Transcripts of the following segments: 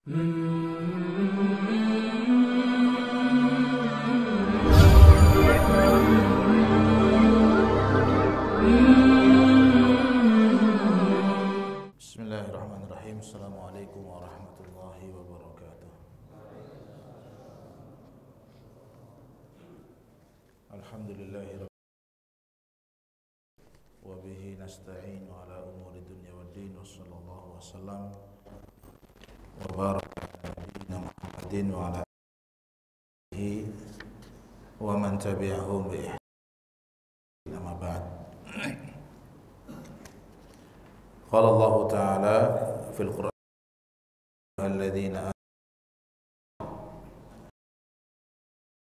Bismillahirrahmanirrahim. Assalamualaikum warahmatullahi wabarakatuh. Alhamdulillahi wa bihi nasta'inu ala umuri dunya waddin, wa sallallahu wasallam wa baraka ala nabiyyina Muhammadin wa ala alihi wa man tabi'ahum bi ihsan amma ba'd. Qala Allah Ta'ala fil Qur'an alladzina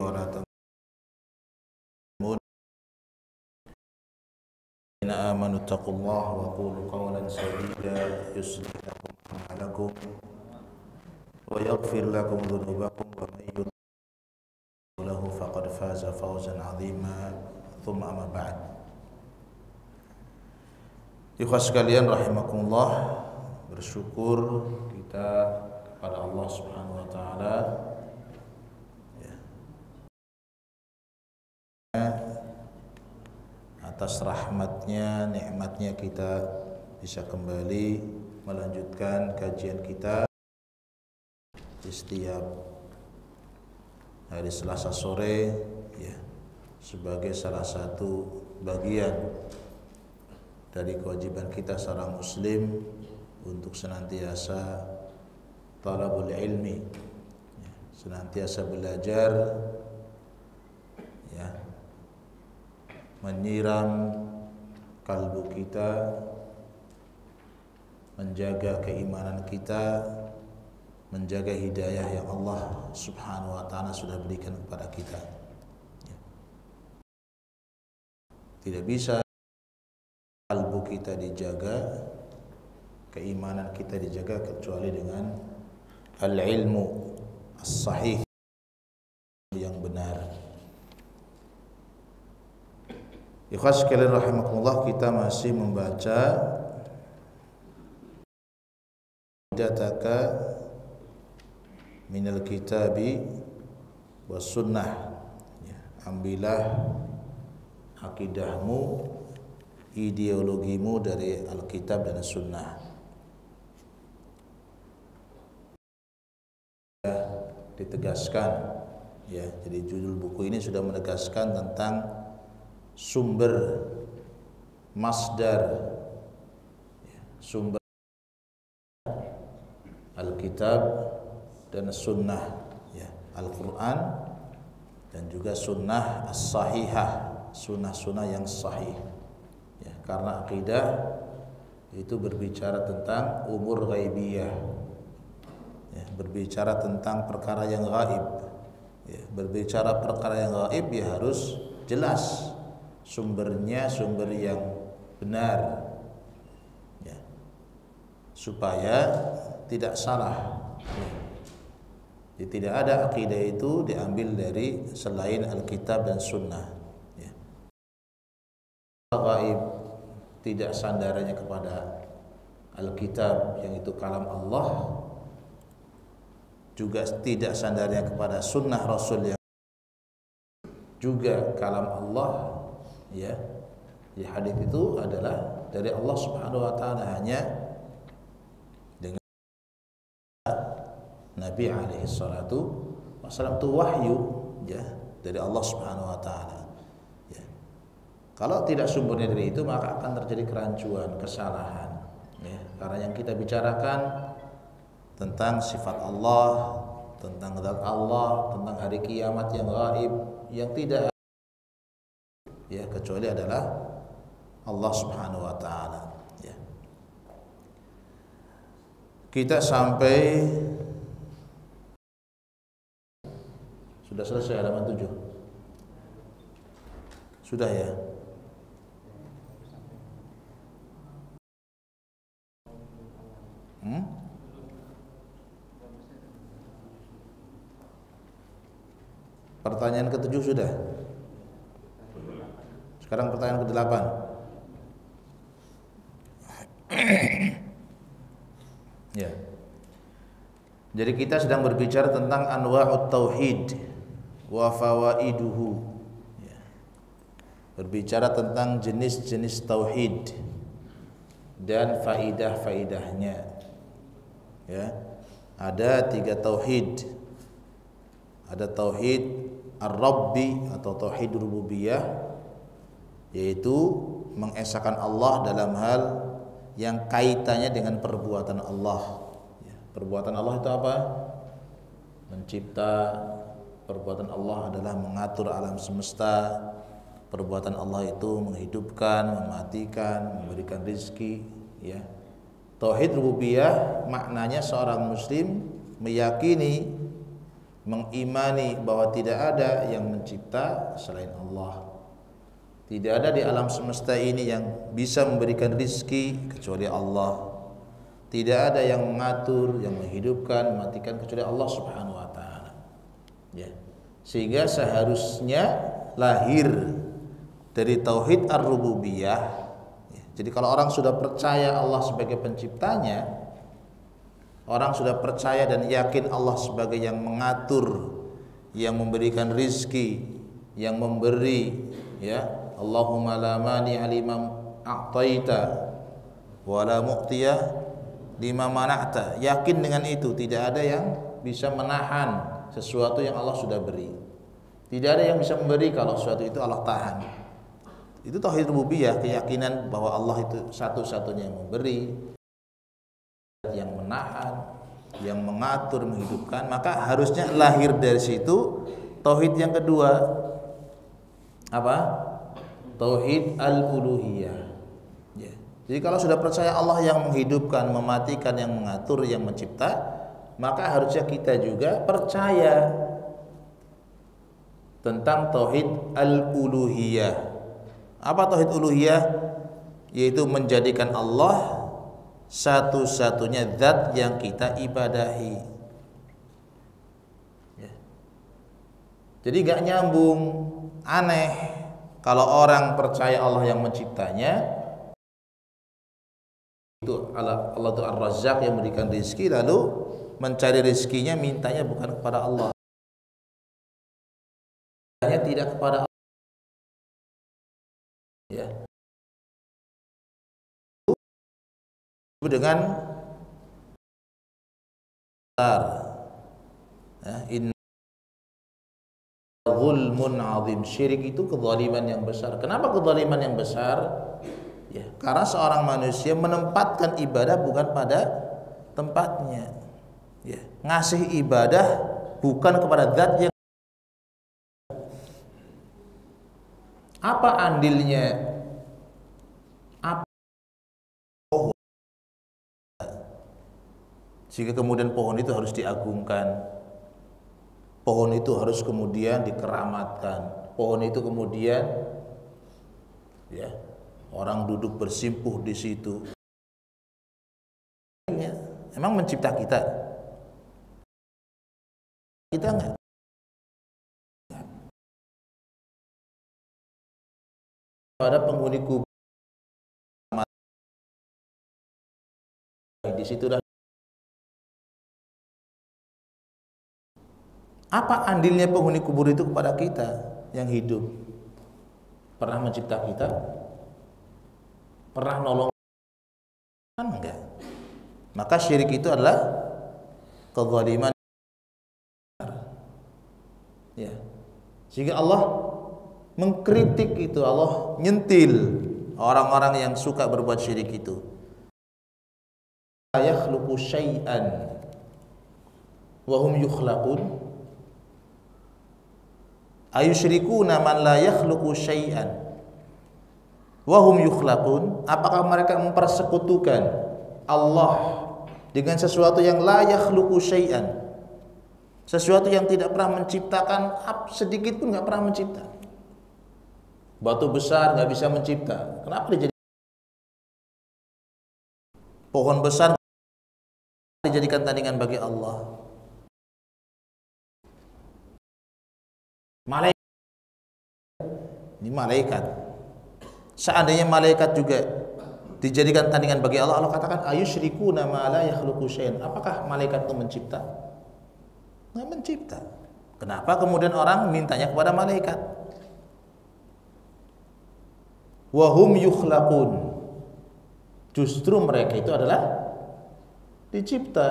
wa la tamutunna inna amanu taqullaha wa qulu qawlan sadida yuslih lakum a'malakum wa yaghfir lakum dhunubakum wa may yuti' lahu faqad faza fawzan 'azima. Tsumma amma ba'd. Ikhwas sekalian rahimakumullah, bersyukur kita kepada Allah Subhanahu wa taala atas rahmatnya, nikmatnya kita bisa kembali melanjutkan kajian kita di setiap hari Selasa sore ya, sebagai salah satu bagian dari kewajiban kita seorang muslim untuk senantiasa talabul ilmi, ya, senantiasa belajar, ya, menyiram kalbu kita, menjaga keimanan kita, menjaga hidayah yang Allah Subhanahu wa taala sudah berikan kepada kita. Ya. Tidak bisa kalbu kita dijaga, keimanan kita dijaga kecuali dengan al-ilmu as-sahih yang benar. Ikhwas sekalian rahimakumullah, kita masih membaca dataka minal kitabi was sunnah, ya, ambillah akidahmu, ideologimu dari Alkitab dan Sunnah. Ditegaskan, ya, jadi judul buku ini sudah menegaskan tentang sumber, masdar, ya, sumber Alkitab dan Sunnah, ya, Al-Quran dan juga Sunnah as-sahihah, sunnah-sunnah yang sahih. Ya, karena akidah itu berbicara tentang umur ghaibiyah, ya, berbicara tentang perkara yang gaib, ya, berbicara perkara yang gaib ya harus jelas sumbernya, sumber yang benar, ya, supaya tidak salah, ya. Jadi tidak ada akidah itu diambil dari selain Alkitab dan Sunnah, ya. Gaib tidak sandarannya kepada Alkitab yang itu kalam Allah, juga tidak sandarannya kepada Sunnah Rasul yang juga kalam Allah, ya. Di hadis itu adalah dari Allah Subhanahu wa taala, hanya dengan Nabi alaihi salatu wasallam itu wahyu, ya, dari Allah Subhanahu wa taala. Kalau tidak sumbernya dari itu, maka akan terjadi kerancuan, kesalahan, ya. Karena yang kita bicarakan tentang sifat Allah, tentang zat Allah, tentang hari kiamat yang gaib, yang tidak, ya, kecuali adalah Allah Subhanahu wa taala, ya. Kita sampai sudah selesai halaman 7. Sudah, ya. Pertanyaan ke-7 sudah. Sekarang pertanyaan ke-8. Ya. Jadi kita sedang berbicara tentang anwa'ut tauhid wa fawaiduhu. Berbicara tentang jenis-jenis tauhid dan faidah-faidahnya. Ya. Ada 3 tauhid. Ada tauhid ar-rabbi atau tauhid rububiyah, yaitu mengesahkan Allah dalam hal yang kaitannya dengan perbuatan Allah. Perbuatan Allah itu apa? Mencipta. Perbuatan Allah adalah mengatur alam semesta. Perbuatan Allah itu menghidupkan, mematikan, memberikan rizki. Ya. Tauhid rububiyah maknanya seorang muslim meyakini, mengimani bahwa tidak ada yang mencipta selain Allah. Tidak ada di alam semesta ini yang bisa memberikan rizki kecuali Allah. Tidak ada yang mengatur, yang menghidupkan, mematikan kecuali Allah Subhanahu wa taala. Ya. Sehingga seharusnya lahir dari tauhid ar-rububiyah. Ya. Jadi kalau orang sudah percaya Allah sebagai penciptanya, orang sudah percaya dan yakin Allah sebagai yang mengatur, yang memberikan rizki, yang memberi, ya. Allahumma la mani'a lima a'taita wa la mu'tiya lima mana'ta. Yakin dengan itu, tidak ada yang bisa menahan sesuatu yang Allah sudah beri. Tidak ada yang bisa memberi kalau sesuatu itu Allah tahan. Itu tauhid rububiyah, keyakinan bahwa Allah itu satu-satunya yang memberi, yang menahan, yang mengatur, menghidupkan. Maka harusnya lahir dari situ tauhid yang kedua. Apa? Tauhid al-uluhiyah. Ya. Jadi kalau sudah percaya Allah yang menghidupkan, mematikan, yang mengatur, yang mencipta, maka harusnya kita juga percaya tentang tauhid al-uluhiyah. Apa tauhid uluhiyah? Yaitu menjadikan Allah satu-satunya zat yang kita ibadahi. Ya. Jadi gak nyambung, aneh kalau orang percaya Allah yang menciptanya, itu Allah itu Ar-Razzaq yang memberikan rezeki, lalu mencari rezekinya mintanya bukan kepada Allah, hanya tidak kepada Allah. Ya. Dengan in zulmun azim. Syirik itu kezaliman yang besar. Kenapa kezaliman yang besar? Ya, karena seorang manusia menempatkan ibadah bukan pada tempatnya. Ya, ngasih ibadah bukan kepada zat yang. Apa andilnya? Apa pohon? Sehingga kemudian pohon itu harus diagungkan. Pohon itu harus kemudian dikeramatkan. Pohon itu kemudian, ya, orang duduk bersimpuh di situ. Emang mencipta kita? Kita enggak. Pada penghuni kubur di situlah. Apa andilnya penghuni kubur itu kepada kita yang hidup? Pernah mencipta kita? Pernah nolong? Enggak. Maka syirik itu adalah kezaliman. Ya. Sehingga Allah mengkritik itu, Allah nyentil orang-orang yang suka berbuat syirik itu. La yakhluqu syai'an wa hum yukhlaqun. Ayusyrikuna man la yakhluqu syai'an wa hum yukhlaqun. Apakah mereka mempersekutukan Allah dengan sesuatu yang la yakhluqu syai'an, sesuatu yang tidak pernah menciptakan sedikit pun, nggak pernah mencipta. Batu besar nggak bisa mencipta, kenapa dijadikan? Pohon besar dijadikan tandingan bagi Allah. Malaikat, ini malaikat. Seandainya malaikat juga dijadikan tandingan bagi Allah, Allah katakan ayusyrikuna ma la yakhluqu syai'an. Apakah malaikat itu mencipta? Nggak mencipta. Kenapa kemudian orang mintanya kepada malaikat? Wahum yukhlaqun. Justru mereka itu adalah dicipta.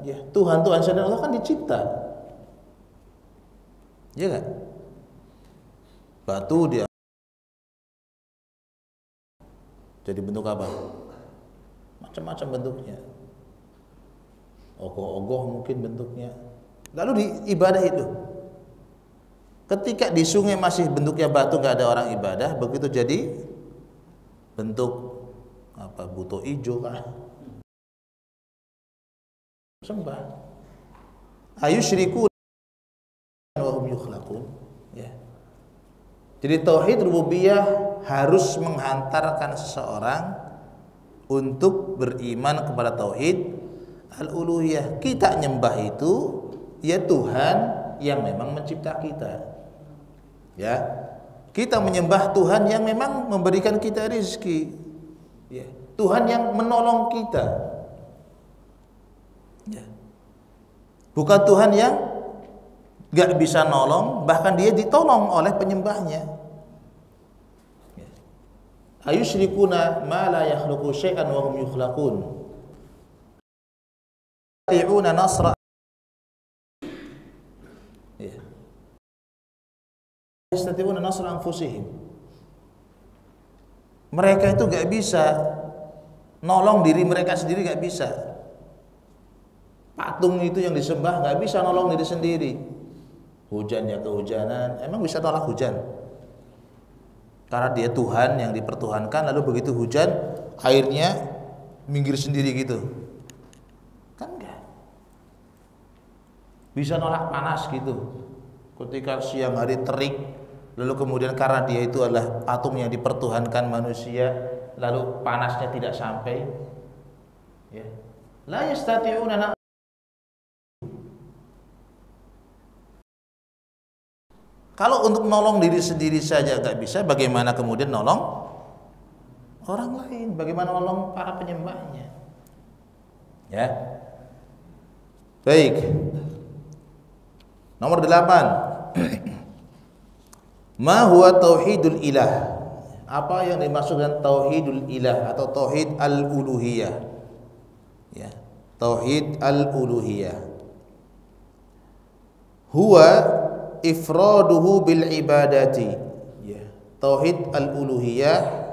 Ya, Tuhan selain Allah kan dicipta. Iya enggak? Batu dia jadi bentuk apa? Macam-macam bentuknya. Ogoh-ogoh mungkin bentuknya. Lalu di ibadah itu, ketika di sungai masih bentuknya batu, nggak ada orang ibadah, begitu jadi bentuk apa? Buto ijo kah? Sembah. Ayusyriku wa hum yukhlaqun. Ya. Jadi tauhid rububiyah harus menghantarkan seseorang untuk beriman kepada tauhid al-uluhiyah. Kita nyembah itu ya Tuhan yang memang mencipta kita. Ya. Kita menyembah Tuhan yang memang memberikan kita rezeki. Ya. Tuhan yang menolong kita. Ya. Bukan Tuhan yang gak bisa nolong, bahkan dia ditolong oleh penyembahnya. Ayusyrikuna ma la yakhluqu syai'an wa hum yukhlaqun. Ya'una nasra. Ya. Yastati'una nasra anfusihim. Mereka itu gak bisa nolong diri mereka sendiri, gak bisa. Patung itu yang disembah gak bisa nolong diri sendiri. Hujan ya kehujanan, emang bisa tolak hujan? Karena dia Tuhan yang dipertuhankan, lalu begitu hujan airnya minggir sendiri gitu, kan enggak. Bisa nolak panas gitu, ketika siang hari terik, lalu kemudian karena dia itu adalah patung yang dipertuhankan manusia, lalu panasnya tidak sampai. Ya. La yastati'una. Kalau untuk nolong diri sendiri saja nggak bisa, bagaimana kemudian nolong orang lain? Bagaimana nolong para penyembahnya? Ya. Baik. Nomor 8. Ma huwa tauhidul ilah? Apa yang dimaksud dengan tauhidul ilah atau tauhid al-uluhiyah? Ya. Tauhid al-uluhiyah. Huwa ifraduhu bil ibadati. Ya. Tauhid al-uluhiyah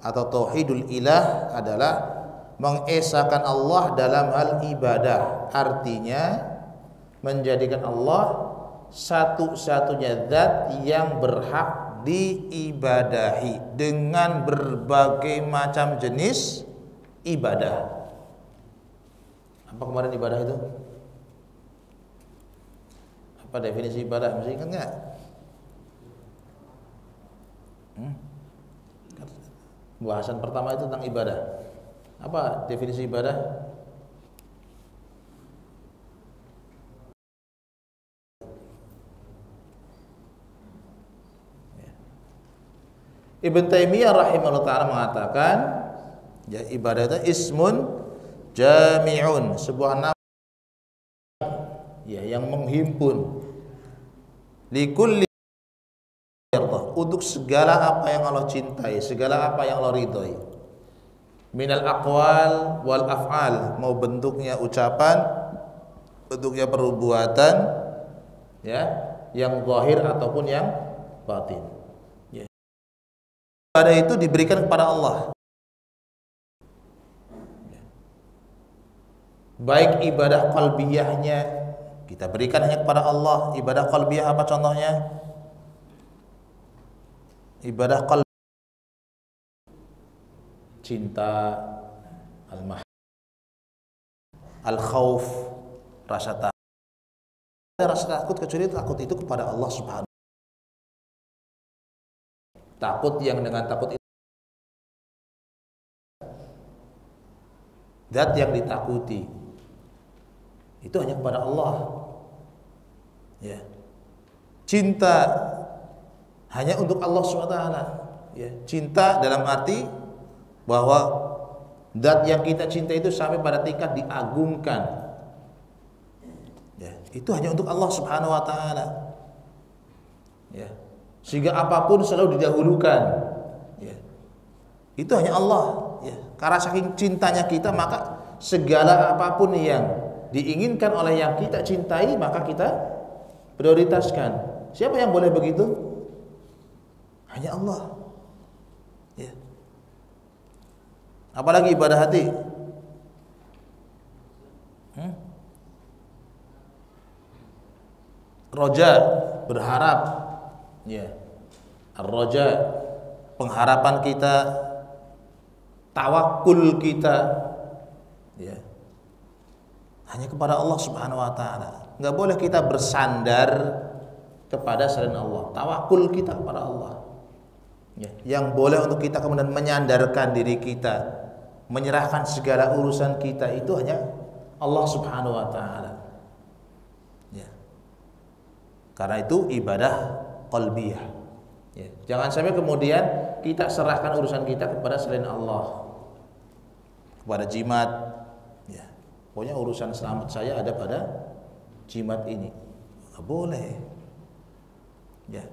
atau tauhidul ilah adalah mengesahkan Allah dalam hal ibadah. Artinya menjadikan Allah satu-satunya zat yang berhak diibadahi dengan berbagai macam jenis ibadah. Apa kemarin ibadah itu? Apa definisi ibadah? Masih ingat nggak? Bahasan pertama itu tentang ibadah. Apa definisi ibadah? Ibn Taimiyah rahimahullah ta'ala mengatakan, ya, ibadah itu ismun jami'un, sebuah nama ya yang menghimpun likulli untuk segala apa yang Allah cintai, segala apa yang Allah ridhoi, minal aqwal wal af'al, mau bentuknya ucapan, bentuknya perbuatan, ya, yang zahir ataupun yang batin. Ya. Ibadah itu diberikan kepada Allah. Baik ibadah qalbiyahnya kita berikan hanya kepada Allah. Ibadah qalbiyah apa contohnya? Ibadah qalbi, cinta, al-khauf, rasa takut. Rasa takut kecuali takut itu kepada Allah Subhanahu. Takut yang dengan takut itu zat yang ditakuti itu hanya kepada Allah. Ya. Cinta hanya untuk Allah SWT. Ya. Cinta dalam arti bahwa zat yang kita cinta itu sampai pada tingkat diagungkan. Ya, itu hanya untuk Allah Subhanahu wa taala. Ya. Sehingga apapun selalu didahulukan. Ya. Itu hanya Allah, ya. Karena saking cintanya kita, maka segala apapun yang diinginkan oleh yang kita cintai, maka kita prioritaskan. Siapa yang boleh begitu? Hanya Allah. Ya. Apalagi ibadah hati. Roja, berharap. Ya. Ar-roja, pengharapan kita, tawakul kita, ya, hanya kepada Allah Subhanahu wa taala. Enggak boleh kita bersandar kepada selain Allah. Tawakul kita kepada Allah. Ya, yang boleh untuk kita kemudian menyandarkan diri kita, menyerahkan segala urusan kita, itu hanya Allah Subhanahu wa taala. Ya. Karena itu ibadah qalbiyah. Ya. Jangan sampai kemudian kita serahkan urusan kita kepada selain Allah, kepada jimat. Ya. Pokoknya urusan selamat saya ada pada jimat ini. Nggak boleh. Ya.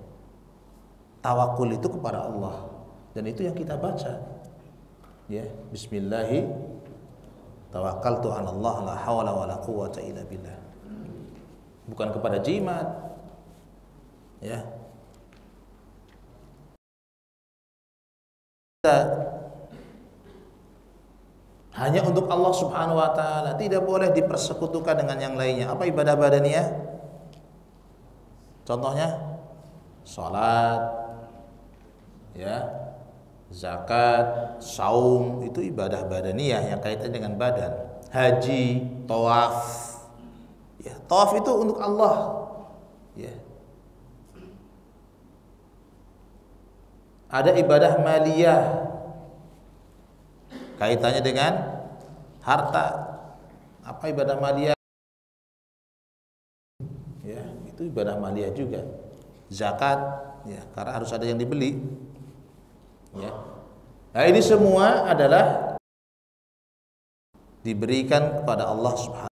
Tawakul itu kepada Allah, dan itu yang kita baca. Ya, bismillahi tawakkaltu 'ala Allah la haula wala quwwata illa billah. Bukan kepada jimat. Ya. Hanya untuk Allah Subhanahu wa taala, tidak boleh dipersekutukan dengan yang lainnya. Apa ibadah badaniyah? Contohnya salat, ya, zakat, saum, itu ibadah badaniyah yang kaitan dengan badan. Haji, tawaf. Ya, tawaf itu untuk Allah. Ya. Ada ibadah maliyah, kaitannya dengan harta. Apa ibadah maliyah? Ya, itu ibadah maliyah juga. Zakat, ya, karena harus ada yang dibeli. Ya. Nah, ini semua adalah diberikan kepada Allah Subhanahu.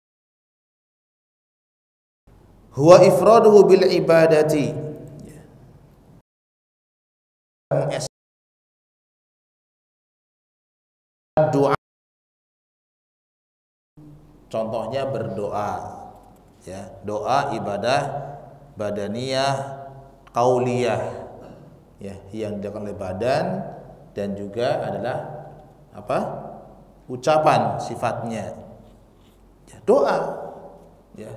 Huwa ifraduhu bil ibadati. Doa, contohnya berdoa, ya, doa ibadah badaniyah, qauliyah, ya, yang dilakukan oleh badan, dan juga adalah apa? Ucapan sifatnya, ya, doa, ya.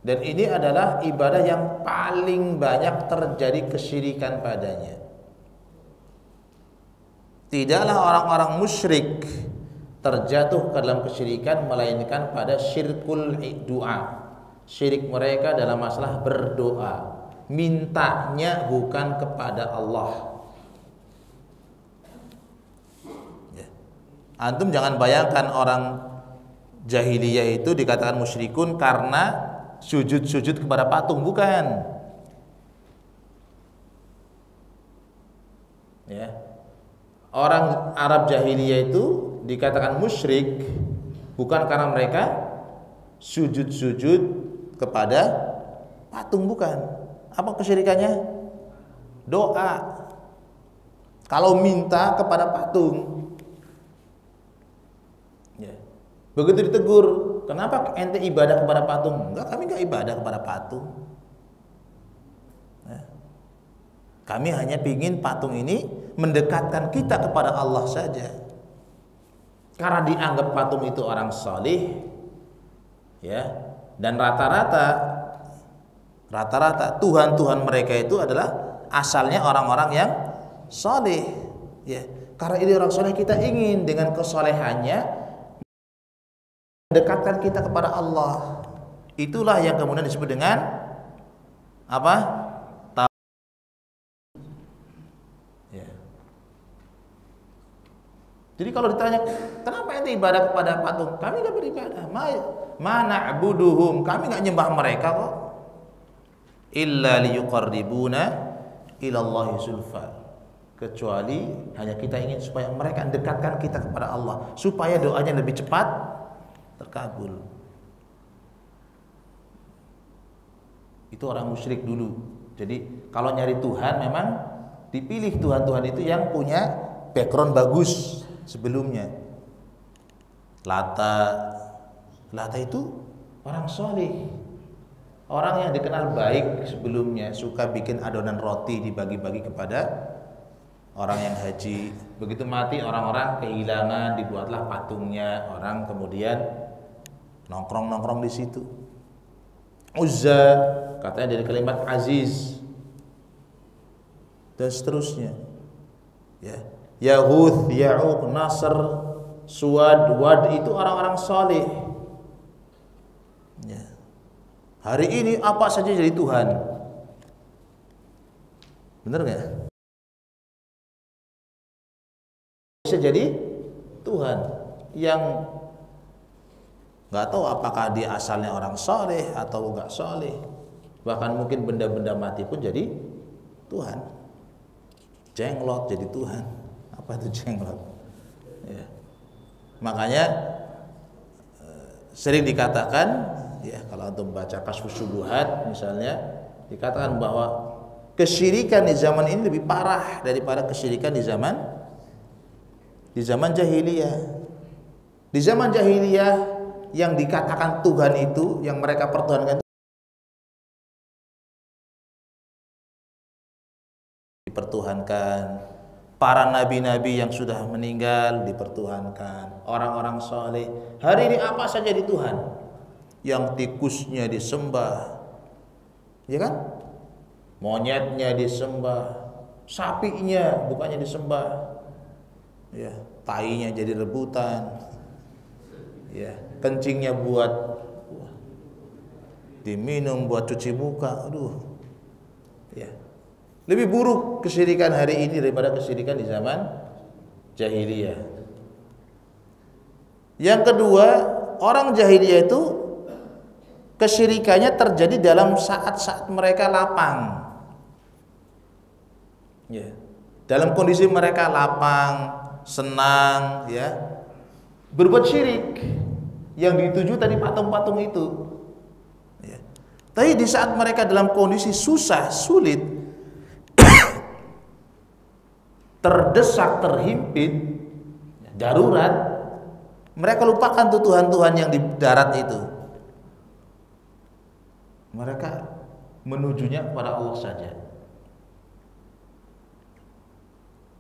Dan ini adalah ibadah yang paling banyak terjadi kesyirikan padanya. Tidaklah orang-orang musyrik terjatuh ke dalam kesyirikan melainkan pada syirkul doa. Syirik mereka dalam masalah berdoa, mintanya bukan kepada Allah. Ya. Antum jangan bayangkan orang jahiliyah itu dikatakan musyrikun karena sujud-sujud kepada patung, bukan. Ya. Orang Arab jahiliyah itu dikatakan musyrik bukan karena mereka sujud-sujud kepada patung, bukan. Apa kesyirikannya? Doa. Kalau minta kepada patung. Ya. Begitu ditegur, kenapa ente ibadah kepada patung? Enggak, kami enggak ibadah kepada patung. Ya. Kami hanya ingin patung ini mendekatkan kita kepada Allah saja. Karena dianggap patung itu orang salih, ya, dan rata-rata Tuhan-Tuhan mereka itu adalah asalnya orang-orang yang salih, ya. Karena ini orang salih, kita ingin dengan kesolehannya mendekatkan kita kepada Allah. Itulah yang kemudian disebut dengan apa? Jadi kalau ditanya, kenapa ente ibadah kepada patung? Kami enggak beribadah. Mana na'buduhum, kami enggak nyembah mereka kok. Illa liyuqarribuna ilallahi zulfa. Kecuali hanya kita ingin supaya mereka mendekatkan kita kepada Allah, supaya doanya lebih cepat terkabul. Itu orang musyrik dulu. Jadi kalau nyari Tuhan memang dipilih Tuhan-Tuhan itu yang punya background bagus sebelumnya. Lata itu orang soleh, orang yang dikenal baik sebelumnya, suka bikin adonan roti dibagi-bagi kepada orang yang haji. Begitu mati orang-orang kehilangan, dibuatlah patungnya, orang kemudian nongkrong-nongkrong di situ. Uzza katanya dari kalimat aziz dan seterusnya. Ya, Yahuth, Ya'uq, Nasr, Suwad, Wad itu orang-orang saleh. Ya. Hari ini apa saja jadi Tuhan. Benar nggak? Bisa jadi Tuhan yang nggak tahu apakah dia asalnya orang soleh atau nggak soleh. Bahkan mungkin benda-benda mati pun jadi Tuhan. Jenglot jadi Tuhan. Apa itu jenglot? Ya. Makanya sering dikatakan, ya kalau untuk membaca Kasyfus Syubuhat misalnya, dikatakan bahwa kesyirikan di zaman ini lebih parah daripada kesyirikan di zaman jahiliyah. Di zaman jahiliyah yang dikatakan Tuhan itu, yang mereka pertuhankan, dipertuhankan. Para nabi-nabi yang sudah meninggal dipertuhankan. Orang-orang soleh. Hari ini apa saja di Tuhan? Yang tikusnya disembah, ya kan? Monyetnya disembah, sapinya bukannya disembah, ya, tainya jadi rebutan, ya, kencingnya buat diminum, buat cuci muka. Aduh, ya. Lebih buruk kesyirikan hari ini daripada kesyirikan di zaman jahiliyah. Yang kedua, orang jahiliyah itu kesyirikannya terjadi dalam saat-saat mereka lapang. Ya. Dalam kondisi mereka lapang, senang, ya, berbuat syirik. Yang dituju tadi patung-patung itu. Ya. Tapi di saat mereka dalam kondisi susah, sulit, terdesak, terhimpit, darurat, mereka lupakan tuh Tuhan-Tuhan yang di darat itu. Mereka menujunya kepada Allah saja.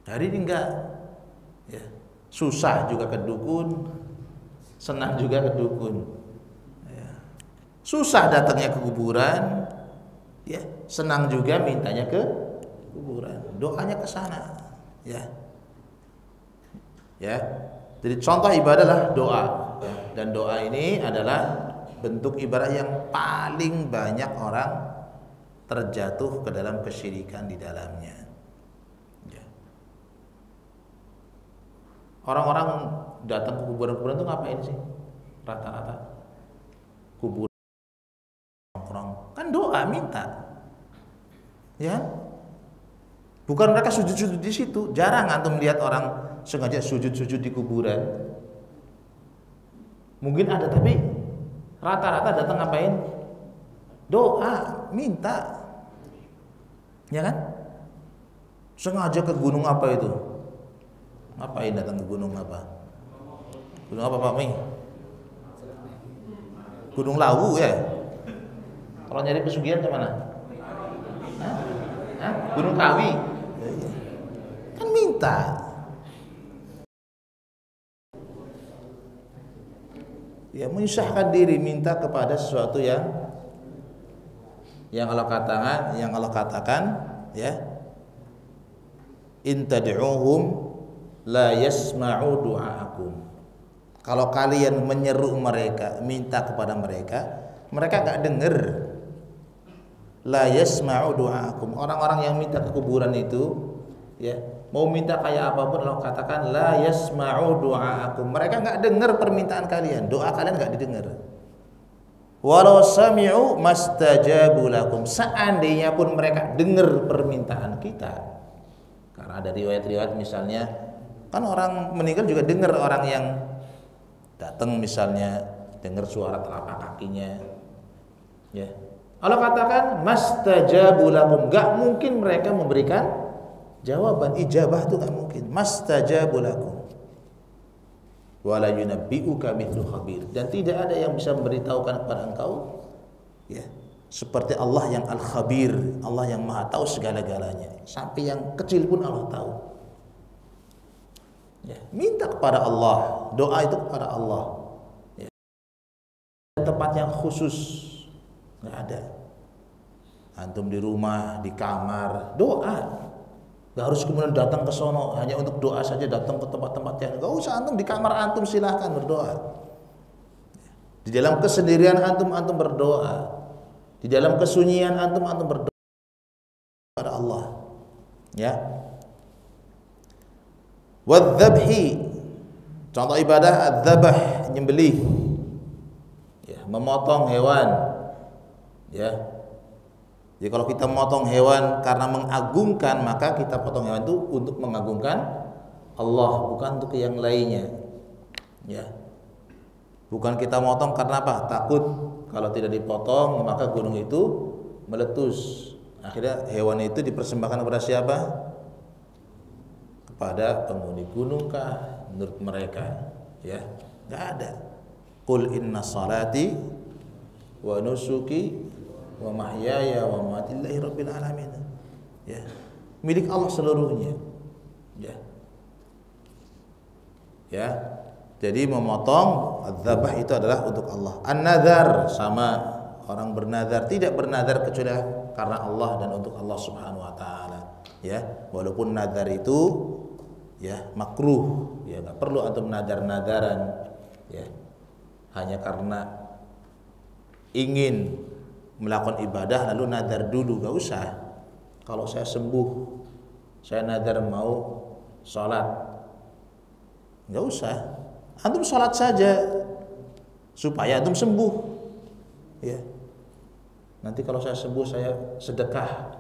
Hari ini enggak, ya, susah juga ke dukun, senang juga ke dukun. Ya. Susah datangnya ke kuburan, ya, senang juga mintanya ke kuburan, doanya ke sana. Ya, ya. Jadi contoh ibadah adalah doa, ya. Dan doa ini adalah bentuk ibadah yang paling banyak orang terjatuh ke dalam kesyirikan di dalamnya. Ya. Orang-orang datang ke kuburan-kuburan itu ngapain sih? Rata-rata kuburan nongkrong, kan doa minta, ya. Bukan mereka sujud-sujud di situ. Jarang antum melihat orang sengaja sujud-sujud di kuburan. Mungkin ada, tapi rata-rata datang ngapain? Doa, minta. Ya kan? Sengaja ke gunung apa itu? Ngapain datang ke gunung apa? Gunung apa Pak Mi? Gunung Lawu ya? Kalau nyari pesugihan ke mana? Hah? Gunung Kawi? Kan minta. Ya, menyusahkan diri, minta kepada sesuatu yang Allah katakan, ya, in tad'uhum la yasma'u du'aakum. Kalau kalian menyeru mereka, minta kepada mereka, mereka enggak dengar. La yasma'u du'aakum. Orang-orang yang minta ke kuburan itu, ya, mau minta kayak apapun Allah katakan la yasma'u du'aakum. Mereka enggak dengar permintaan kalian, doa kalian enggak didengar. Walau sami'u mastajabu lakum. Seandainya pun mereka dengar permintaan kita. Karena ada riwayat-riwayat misalnya, kan orang meninggal juga dengar orang yang datang misalnya, dengar suara telapak kakinya. Ya. Allah katakan mastajabu lakum, enggak mungkin mereka memberikan jawaban ijabah, itu enggak mungkin. Mastajabu lakum wala yunabbi'uka mithlu khabir, dan tidak ada yang bisa memberitahukan kepada engkau ya seperti Allah yang al-khabir, Allah yang maha tahu segala-galanya, sampai yang kecil pun Allah tahu. Ya, minta kepada Allah, doa itu kepada Allah. Ya. Tempat yang khusus nggak ada. Antum di rumah, di kamar, doa. Gak harus kemudian datang ke sono hanya untuk doa saja, datang ke tempat-tempat yang gak usah. Antum di kamar antum silahkan berdoa. Di dalam kesendirian antum berdoa. Di dalam kesunyian antum berdoa kepada Allah. Ya. Wadzabhi, contoh ibadah adzabah, nyembelih. Ya, memotong hewan. Ya. Jadi kalau kita memotong hewan karena mengagungkan, maka kita potong hewan itu untuk mengagungkan Allah, bukan untuk yang lainnya. Ya. Bukan kita motong karena apa? Takut kalau tidak dipotong maka gunung itu meletus. Akhirnya hewan itu dipersembahkan kepada siapa? Kepada penghuni gunung kah menurut mereka? Ya, enggak ada. Qul inna salati wa nusuki wa mahyaya wa mamati lillahi rabbil alamin. Ya. Milik Allah seluruhnya. Ya. Ya. Jadi memotong adzabah itu adalah untuk Allah. An-nadzar, sama orang bernazar, tidak bernazar kecuali karena Allah dan untuk Allah Subhanahu wa taala. Ya, walaupun nazar itu ya makruh, ya enggak perlu antum nazar-nazaran ya. Hanya karena ingin melakukan ibadah lalu nazar dulu, gak usah. Kalau saya sembuh, saya nazar mau sholat, gak usah. Antum sholat saja supaya antum sembuh. Ya. Nanti kalau saya sembuh saya sedekah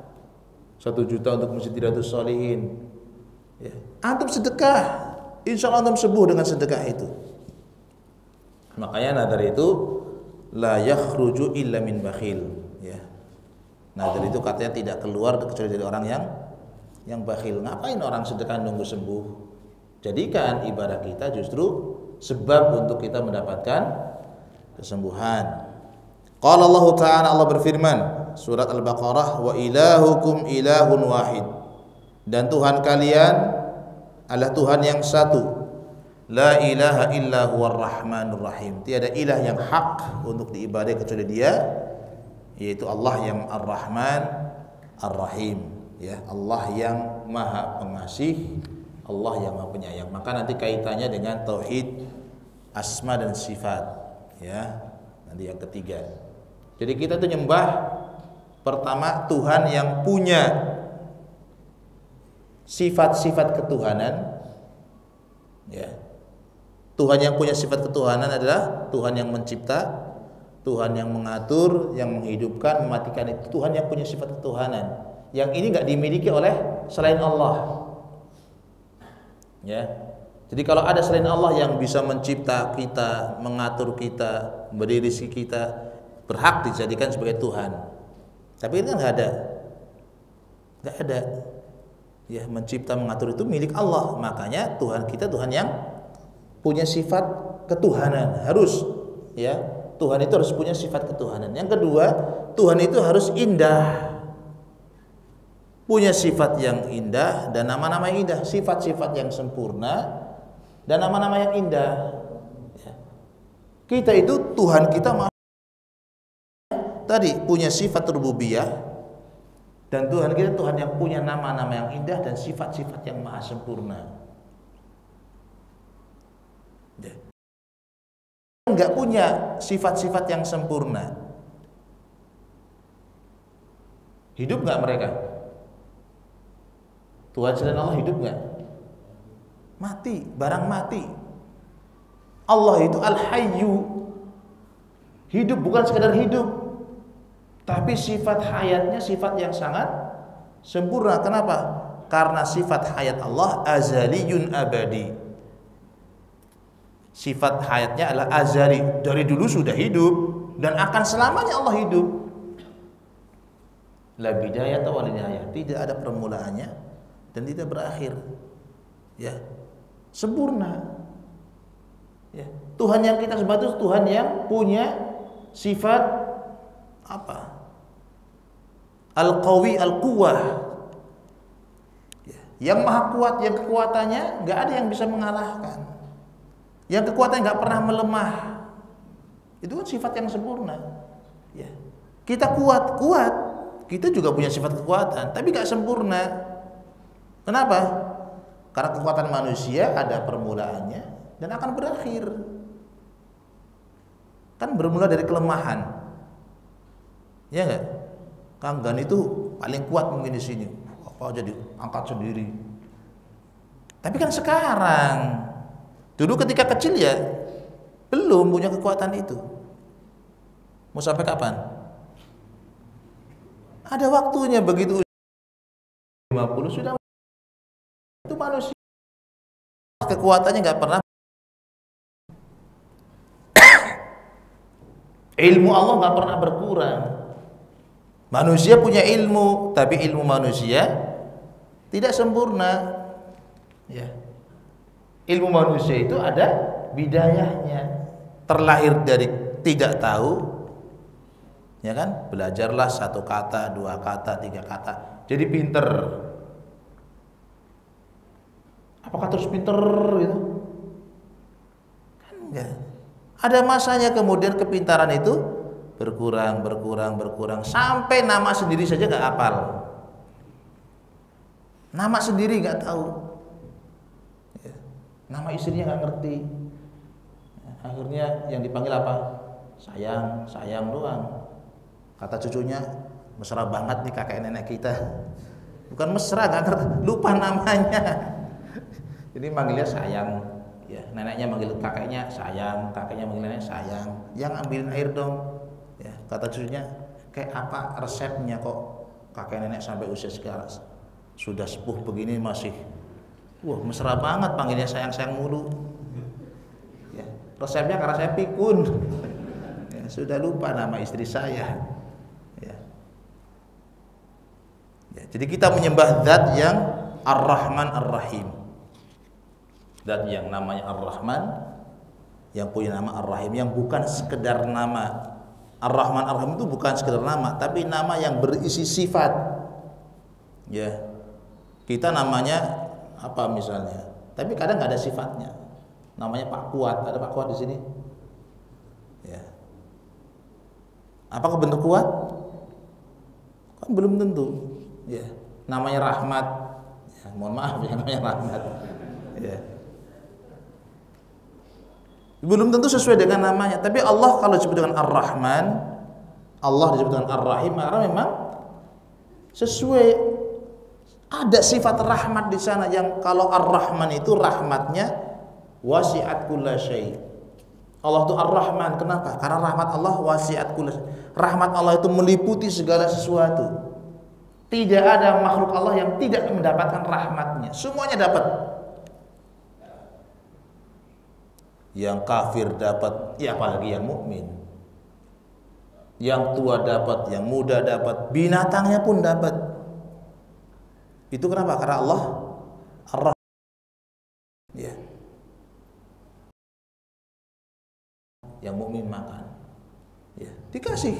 1 juta untuk Masjid Riyadhus Shalihin. Ya. Antum sedekah, insya Allah antum sembuh dengan sedekah itu. Makanya nazar itu la yakhruju illa min bakhil, ya. Nazar itu katanya tidak keluar kecuali dari orang yang bakhil. Ngapain orang sedekah nunggu sembuh? Jadikan ibadah kita justru sebab untuk kita mendapatkan kesembuhan. Qala Allah Ta'ala, Allah berfirman surat Al-Baqarah, wa ilahukum ilahun wahid, dan Tuhan kalian adalah Tuhan yang satu. La ilaha illa huwar rahmanur rahim, tiada ilah yang hak untuk diibadai kecuali Dia, yaitu Allah yang Ar-Rahman Ar-Rahim, ya, Allah yang Maha Pengasih, Allah yang Maha Penyayang. Maka nanti kaitannya dengan tauhid asma dan sifat, ya. Nanti yang ketiga. Jadi kita tuh nyembah pertama Tuhan yang punya sifat-sifat ketuhanan, ya. Tuhan yang punya sifat ketuhanan adalah Tuhan yang mencipta, Tuhan yang mengatur, yang menghidupkan, mematikan, itu Tuhan yang punya sifat ketuhanan. Yang ini enggak dimiliki oleh selain Allah. Ya. Jadi kalau ada selain Allah yang bisa mencipta kita, mengatur kita, memberi rezeki kita, berhak dijadikan sebagai Tuhan. Tapi ini kan enggak ada. Enggak ada. Ya, mencipta, mengatur itu milik Allah. Makanya Tuhan kita Tuhan yang punya sifat ketuhanan, harus, ya. Tuhan itu harus punya sifat ketuhanan. Yang kedua, Tuhan itu harus indah, punya sifat yang indah dan nama-nama yang indah, sifat-sifat yang sempurna dan nama-nama yang indah. Ya. Kita itu Tuhan kita tadi punya sifat rububiyah, dan Tuhan kita Tuhan yang punya nama-nama yang indah dan sifat-sifat yang maha sempurna. Enggak punya sifat-sifat yang sempurna. Hidup enggak mereka? Tuhan selain Allah hidup enggak? Mati, barang mati. Allah itu Al-Hayyu, hidup, bukan sekedar hidup, tapi sifat hayatnya sifat yang sangat sempurna. Kenapa? Karena sifat hayat Allah azaliyun abadi. Sifat hayatnya adalah azali, dari dulu sudah hidup dan akan selamanya Allah hidup. La bidayah wa nihayah. Tidak ada permulaannya dan tidak berakhir. Ya. Sempurna. Ya. Tuhan yang kita sembah itu Tuhan yang punya sifat apa? Al-Qawi, Al-Quwah. Ya. Yang maha kuat, yang kekuatannya nggak ada yang bisa mengalahkan. Yang kekuatannya nggak pernah melemah. Itu kan sifat yang sempurna. Ya. Kita kuat. Kita juga punya sifat kekuatan, tapi nggak sempurna. Kenapa? Karena kekuatan manusia ada permulaannya dan akan berakhir. Kan bermula dari kelemahan. Ya enggak? Kang Gan itu paling kuat mungkin di sini. Apa jadi angkat sendiri. Tapi kan sekarang, dulu ketika kecil ya belum punya kekuatan itu. Mau sampai kapan? Ada waktunya, begitu 50 sudah. Itu manusia kekuatannya nggak pernah. Ilmu Allah nggak pernah berkurang. Manusia punya ilmu, tapi ilmu manusia tidak sempurna. Ya. Ilmu manusia itu ada bidayahnya. Terlahir dari tidak tahu, ya kan? Belajarlah 1 kata, 2 kata, 3 kata, jadi pinter. Apakah terus pinter gitu? Kan enggak. Ada masanya kemudian kepintaran itu berkurang sampai nama sendiri saja nggak hafal. Nama sendiri nggak tahu. Ya. Nama istrinya nggak ngerti. Akhirnya yang dipanggil apa? Sayang doang. Kata cucunya, mesra banget nih kakek nenek kita. Bukan mesra, nggak ngerti, lupa namanya. Jadi manggilnya sayang. Ya, neneknya manggil kakeknya sayang, kakeknya manggil nenek sayang. Yang ambilin air dong. Ya, kata cucunya, kayak apa resepnya kok kakek nenek sampai usia sekarang sudah sepuh begini masih, wah mesra banget panggilnya sayang mulu. Ya, resepnya karena saya pikun. Ya, sudah lupa nama istri saya. Ya. Ya, jadi kita menyembah zat yang Ar-Rahman Ar-Rahim. Zat yang namanya Ar-Rahman, yang punya nama Ar-Rahim, yang bukan sekedar nama. Ar-Rahman Ar-Rahim itu bukan sekedar nama, tapi nama yang berisi sifat. Ya. Kita namanya apa misalnya, tapi kadang nggak ada sifatnya. Namanya Pak Kuat, ada Pak Kuat di sini? Ya. Apakah bentuk kuat? Kan belum tentu. Ya. Namanya Rahmat. Ya, mohon maaf ya, namanya Rahmat. Ya. Belum tentu sesuai dengan namanya. Tapi Allah kalau disebut dengan Ar-Rahman, Allah disebut dengan Ar-Rahim, karena memang sesuai. Ada sifat rahmat di sana, yang kalau Ar-Rahman itu rahmatnya wasi'at kulla syai'. Allah itu Ar-Rahman. Kenapa? Karena rahmat Allah wasi'at kulla syai'. Rahmat Allah itu meliputi segala sesuatu. Tidak ada makhluk Allah yang tidak mendapatkan rahmatnya. Semuanya dapat. Yang kafir dapat, ya apalagi yang mukmin. Yang tua dapat, yang muda dapat, binatangnya pun dapat. Itu kenapa? Karena Allah Ar-Rahman. Ya. Yang mukmin makan. Ya, dikasih.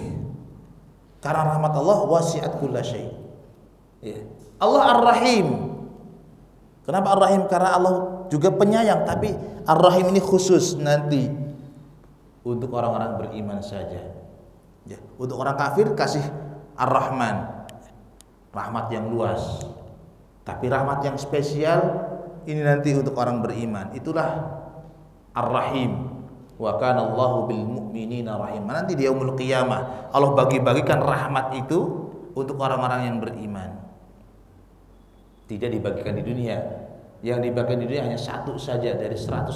Karena rahmat Allah wasi'at kulla syai'. Ya. Allah Ar-Rahim. Kenapa Ar-Rahim? Karena Allah juga penyayang, tapi Ar-Rahim ini khusus nanti untuk orang-orang beriman saja. Ya. Untuk orang kafir kasih Ar-Rahman, rahmat yang luas. Tapi rahmat yang spesial ini nanti untuk orang beriman. Itulah Ar-Rahim. Wa kana Allahu bil mu'minina rahim. Nanti di yaumul qiyamah Allah bagi-bagikan rahmat itu untuk orang-orang yang beriman. Tidak dibagikan di dunia. Yang dibagikan di dunia hanya satu saja dari 100.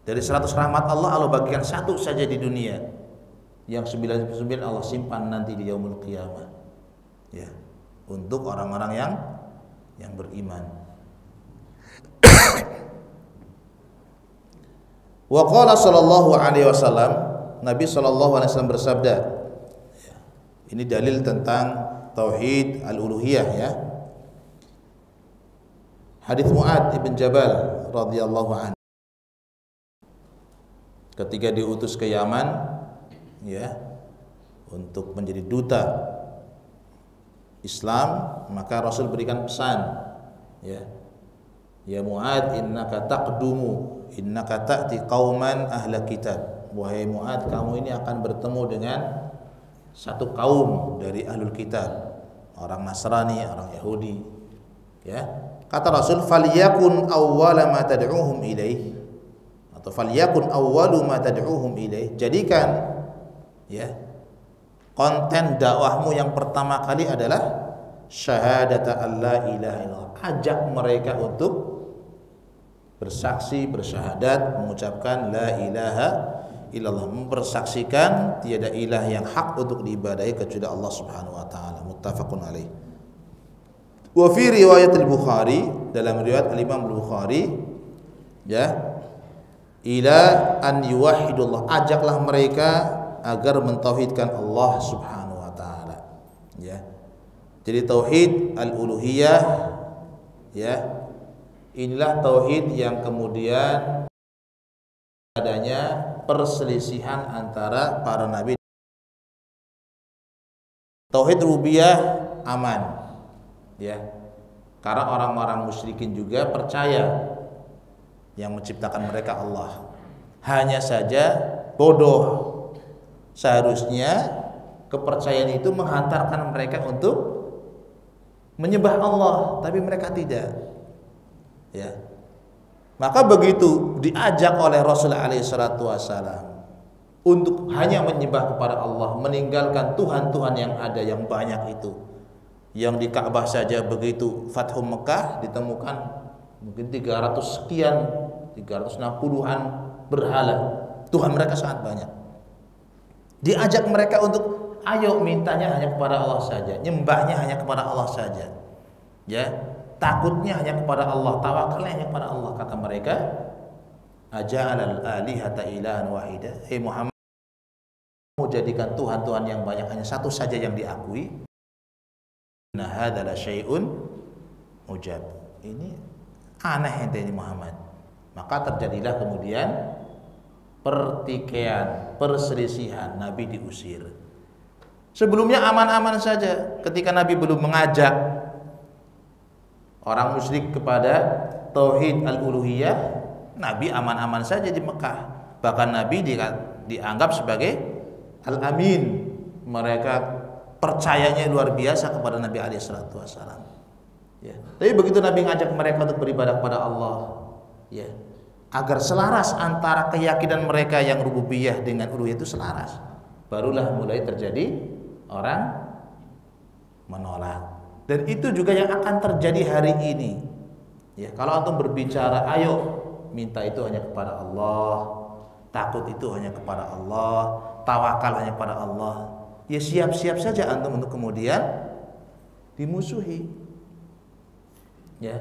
Dari 100 rahmat Allah, Allah bagikan satu saja di dunia. Yang 99 Allah simpan nanti di yaumul qiyamah. Ya. Untuk orang-orang yang beriman. Wa qala sallallahu alaihi wasallam, Nabi sallallahu alaihi wasallam bersabda, Ini dalil tentang tauhid al-uluhiyah ya. Hadits Mu'adz ibn Jabal radhiyallahu anhu ketika diutus ke Yaman ya untuk menjadi duta Islam, maka Rasul berikan pesan ya. Ya Mu'adz innaka ta'ti qauman ahla kitab. Wahai Mu'adz, kamu ini akan bertemu dengan satu kaum dari ahlul kitab, orang Nasrani, orang Yahudi ya. Kata Rasul, falyakun awwala ma tad'uhum ilaih, atau falyakun awwalu ma tad'uhum ilaih, jadikan ya konten dakwahmu yang pertama kali adalah syahadata alla ilaha illallah. Ajak mereka untuk bersaksi, bersyahadat, mengucapkan la ilaha illallah, mempersaksikan tiada ilah yang hak untuk diibadahi kecuali Allah Subhanahu wa taala. Muttafaqun alaih. Wa fi riwayat al-Bukhari, dalam riwayat al-Imam al-Bukhari ya, ila an yuwahhidullah, ajaklah mereka agar mentauhidkan Allah Subhanahu wa taala ya. Jadi tauhid al-uluhiyah ya, inilah tauhid yang kemudian adanya perselisihan antara para nabi. Tauhid rububiyah aman ya, karena orang-orang musyrikin juga percaya yang menciptakan mereka Allah. Hanya saja bodoh. Seharusnya kepercayaan itu menghantarkan mereka untuk menyembah Allah, tapi mereka tidak ya. Maka begitu diajak oleh Rasulullah SAW untuk hanya menyembah kepada Allah, meninggalkan Tuhan-Tuhan yang ada yang banyak itu. Yang di Ka'bah saja begitu Fathu Mekah ditemukan mungkin 300 sekian, 360-an berhala. Tuhan mereka sangat banyak. Diajak mereka untuk ayo mintanya hanya kepada Allah saja, nyembahnya hanya kepada Allah saja. Ya, takutnya hanya kepada Allah, tawakalnya hanya kepada Allah. Kata mereka, aja'alal alihata ilahan wahida. Hei Muhammad, mau jadikan Tuhan-Tuhan yang banyak hanya satu saja yang diakui. Nah, hadzal syai'un ujab. Ini aneh ini Muhammad. Maka terjadilah kemudian pertikaian, perselisihan, Nabi diusir. Sebelumnya aman-aman saja, ketika Nabi belum mengajak orang musyrik kepada tauhid al-uluhiyah, Nabi aman-aman saja di Mekah. Bahkan Nabi dianggap sebagai al-amin. Mereka percayanya luar biasa kepada Nabi SAW. Ya. Tapi begitu Nabi ngajak mereka untuk beribadah kepada Allah, ya, agar selaras antara keyakinan mereka yang rububiyah dengan uluhiyah itu selaras, barulah mulai terjadi orang menolak. Dan itu juga yang akan terjadi hari ini. Ya, kalau antum berbicara, ayo minta itu hanya kepada Allah, takut itu hanya kepada Allah, tawakal hanya kepada Allah, ya siap-siap saja antum untuk kemudian dimusuhi. Ya,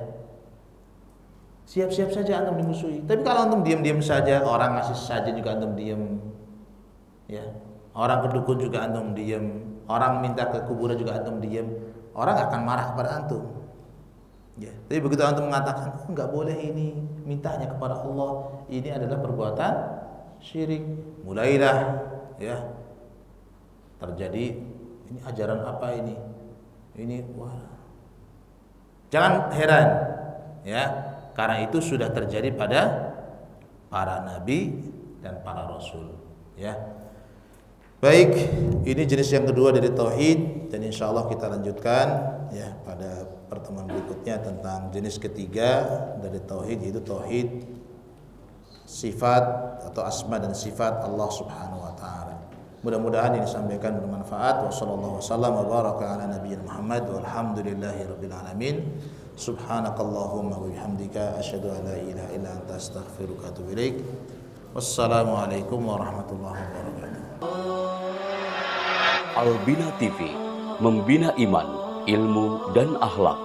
siap-siap saja antum dimusuhi. Tapi kalau antum diam-diam saja, orang ngasih saja juga antum diam. Ya, orang ke dukun juga antum diam, orang minta ke kuburan juga antum diam, orang akan marah kepada antum. Ya, tapi begitu antum mengatakan, oh, enggak boleh ini, mintanya kepada Allah, ini adalah perbuatan syirik. Mulailah ya terjadi, ini ajaran apa ini? Ini wah. Jangan heran ya, karena itu sudah terjadi pada para nabi dan para rasul ya. Baik, ini jenis yang kedua dari tauhid, dan insya Allah kita lanjutkan ya pada pertemuan berikutnya tentang jenis ketiga dari tauhid, yaitu tauhid sifat atau asma dan sifat Allah Subhanahu wa taala. Mudah-mudahan ini disampaikan bermanfaat. Wassallallahu wasallam wa baraka ala nabiyina Muhammad walhamdulillahirabbil alamin. Subhanakallahumma wa bihamdika asyhadu an la ilaha illa anta astaghfiruka wa atubu ilaik. Wassalamualaikum warahmatullahi wabarakatuh. Al-Bina TV, membina iman, ilmu dan akhlak.